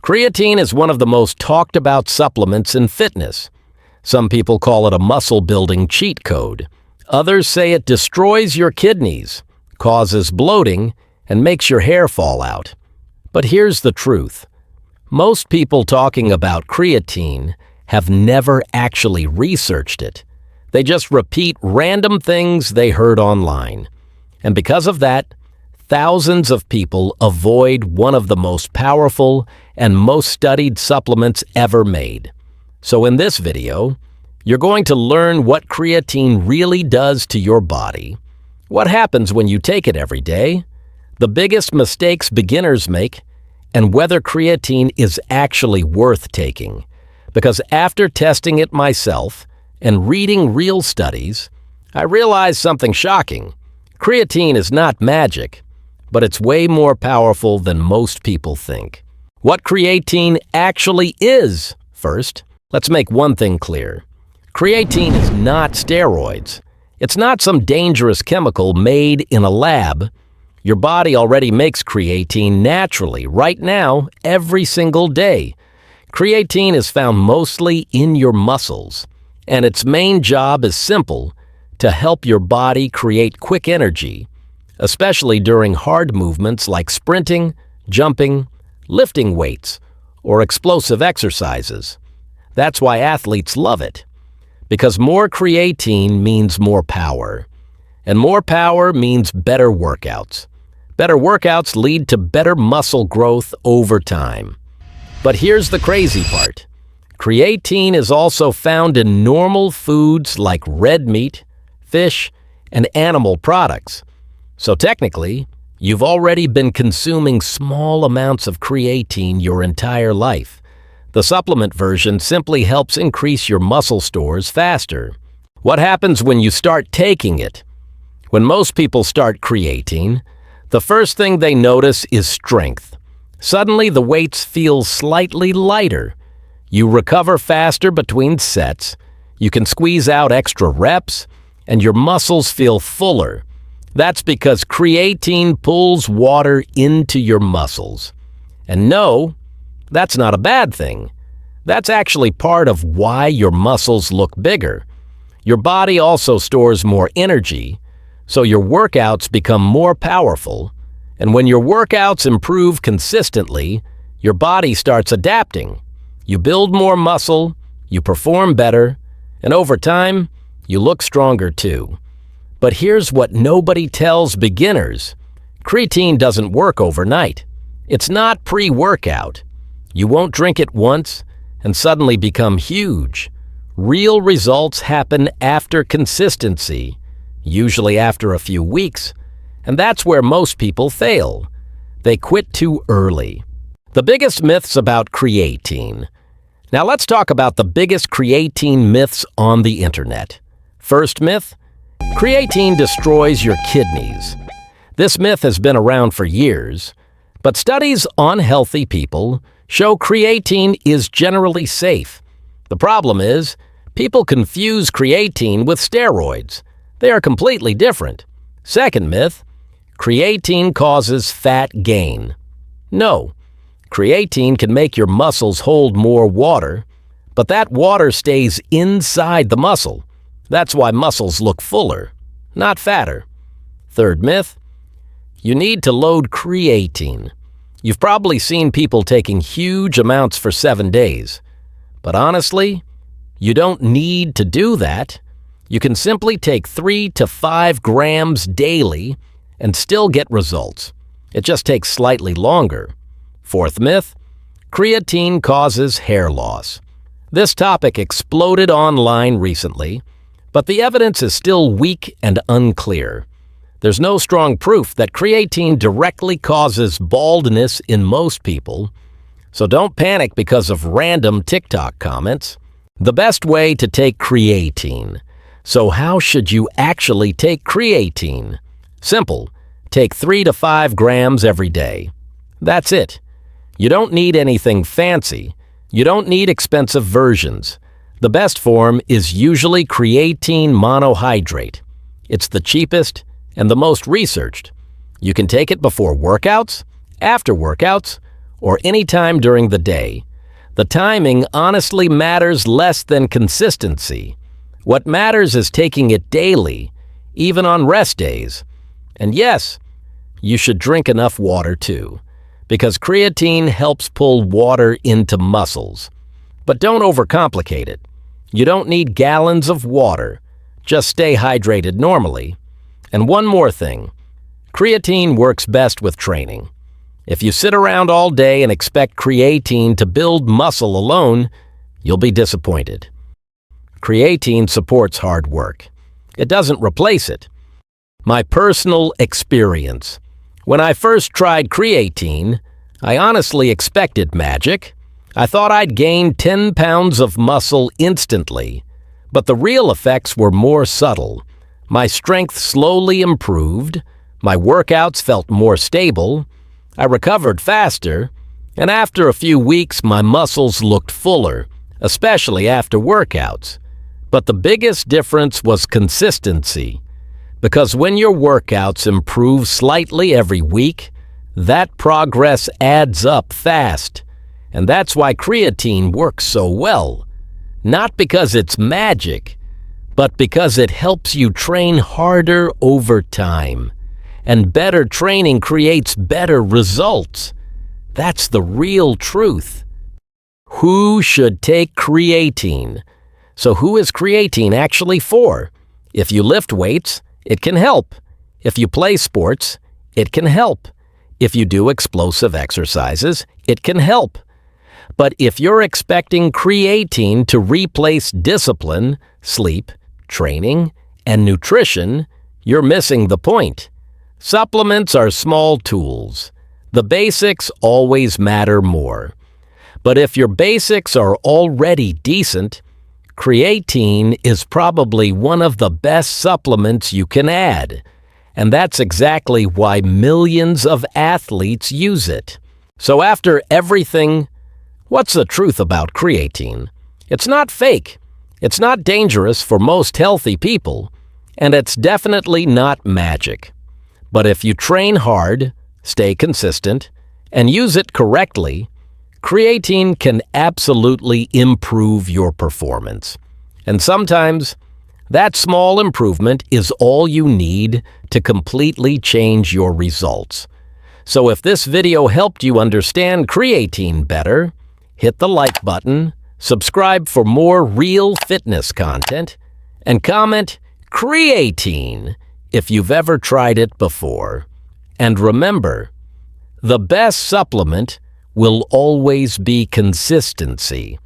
Creatine is one of the most talked about supplements in fitness. Some people call it a muscle-building cheat code. Others say it destroys your kidneys, causes bloating, and makes your hair fall out. But here's the truth. Most people talking about creatine have never actually researched it. They just repeat random things they heard online. And because of that, thousands of people avoid one of the most powerful and most studied supplements ever made. So in this video, you're going to learn what creatine really does to your body, what happens when you take it every day, the biggest mistakes beginners make, and whether creatine is actually worth taking. Because after testing it myself and reading real studies, I realized something shocking. Creatine is not magic, but it's way more powerful than most people think. What creatine actually is, first, let's make one thing clear. Creatine is not steroids. It's not some dangerous chemical made in a lab. Your body already makes creatine naturally, right now, every single day. Creatine is found mostly in your muscles, and its main job is simple: to help your body create quick energy, especially during hard movements like sprinting, jumping, lifting weights, or explosive exercises. That's why athletes love it, because more creatine means more power, and more power means better workouts. Better workouts lead to better muscle growth over time. But here's the crazy part. Creatine is also found in normal foods like red meat, fish, and animal products. So technically, you've already been consuming small amounts of creatine your entire life. The supplement version simply helps increase your muscle stores faster. What happens when you start taking it? When most people start creatine, the first thing they notice is strength. Suddenly, the weights feel slightly lighter. You recover faster between sets, you can squeeze out extra reps, and your muscles feel fuller. That's because creatine pulls water into your muscles. And no, that's not a bad thing. That's actually part of why your muscles look bigger. Your body also stores more energy, so your workouts become more powerful. And when your workouts improve consistently, your body starts adapting. You build more muscle, you perform better, and over time, you look stronger too. But here's what nobody tells beginners. Creatine doesn't work overnight. It's not pre-workout. You won't drink it once and suddenly become huge. Real results happen after consistency, usually after a few weeks, and that's where most people fail. They quit too early. The biggest myths about creatine. Now let's talk about the biggest creatine myths on the internet. First myth: creatine destroys your kidneys. This myth has been around for years, but studies on healthy people show creatine is generally safe. The problem is, people confuse creatine with steroids. They are completely different. Second myth: creatine causes fat gain. No, creatine can make your muscles hold more water, but that water stays inside the muscle. That's why muscles look fuller, not fatter. Third myth: you need to load creatine. You've probably seen people taking huge amounts for 7 days. But honestly, you don't need to do that. You can simply take 3 to 5 grams daily and still get results. It just takes slightly longer. Fourth myth: creatine causes hair loss. This topic exploded online recently, but the evidence is still weak and unclear. There's no strong proof that creatine directly causes baldness in most people, so don't panic because of random TikTok comments. The best way to take creatine. So how should you actually take creatine? Simple. Take 3 to 5 grams every day. That's it. You don't need anything fancy. You don't need expensive versions. The best form is usually creatine monohydrate. It's the cheapest and the most researched. You can take it before workouts, after workouts, or any time during the day. The timing honestly matters less than consistency. What matters is taking it daily, even on rest days. And yes, you should drink enough water too, because creatine helps pull water into muscles. But don't overcomplicate it. You don't need gallons of water. Just stay hydrated normally. And one more thing. Creatine works best with training. If you sit around all day and expect creatine to build muscle alone, you'll be disappointed. Creatine supports hard work. It doesn't replace it. My personal experience. When I first tried creatine, I honestly expected magic. I thought I'd gain 10 pounds of muscle instantly, but the real effects were more subtle. My strength slowly improved, my workouts felt more stable, I recovered faster, and after a few weeks my muscles looked fuller, especially after workouts. But the biggest difference was consistency, because when your workouts improve slightly every week, that progress adds up fast. And that's why creatine works so well. Not because it's magic, but because it helps you train harder over time. And better training creates better results. That's the real truth. Who should take creatine? So who is creatine actually for? If you lift weights, it can help. If you play sports, it can help. If you do explosive exercises, it can help. But if you're expecting creatine to replace discipline, sleep, training, and nutrition, you're missing the point. Supplements are small tools. The basics always matter more. But if your basics are already decent, creatine is probably one of the best supplements you can add. And that's exactly why millions of athletes use it. So after everything, what's the truth about creatine? It's not fake. It's not dangerous for most healthy people. And it's definitely not magic. But if you train hard, stay consistent, and use it correctly, creatine can absolutely improve your performance. And sometimes, that small improvement is all you need to completely change your results. So if this video helped you understand creatine better, hit the like button, subscribe for more real fitness content, and comment creatine if you've ever tried it before. And remember, the best supplement will always be consistency.